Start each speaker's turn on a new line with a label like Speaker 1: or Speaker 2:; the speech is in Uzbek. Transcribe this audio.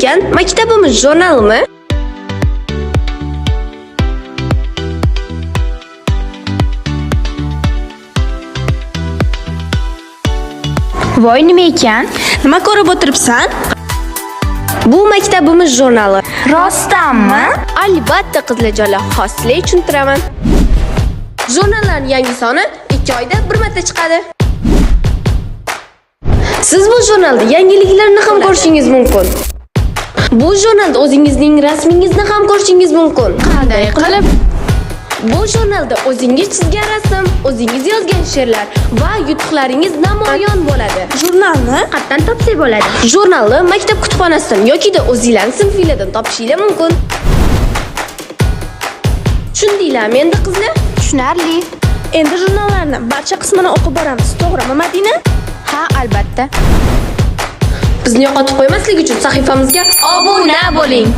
Speaker 1: ekan? Maktabimiz jurnalmi?
Speaker 2: Voy, nima ekan?
Speaker 3: Nima ko'rib o'tiribsan?
Speaker 1: Bu maktabimiz jurnali.
Speaker 2: Rostdanmi?
Speaker 1: Albatta qizlarjonlar, xos sizlar uchun turaman. Jurnallarning yangi soni 2 oyda bir marta chiqadi. Siz bu jurnalda yangiliklarni ham ko'rishingiz mumkin. Bu jurnalda o'zingizning rasmingizni ham ko'rishingiz mumkin.
Speaker 2: Qanday qilib?
Speaker 1: Bu jurnalda o'zingiz chizgan rasm, o'zingiz yozgan she'rlar va yutuqlaringiz namoyon bo'ladi.
Speaker 3: Jurnalni
Speaker 2: Qayerdan topsak bo'ladi?
Speaker 1: Jurnalni maktab kutubxonasidan yokida o'zingizlarning sinfingizdan topishingiz mumkin. Tushundinglarmi endi qizlar?
Speaker 2: Tushunarli.
Speaker 3: endi jurnallarni barcha qismini o'qib boramiz, to'g'rimi Madina?
Speaker 2: Ha, albatta.
Speaker 1: Bizni yo'qotib qo'ymaslik uchun sahifamizga
Speaker 2: Obuna bo'ling.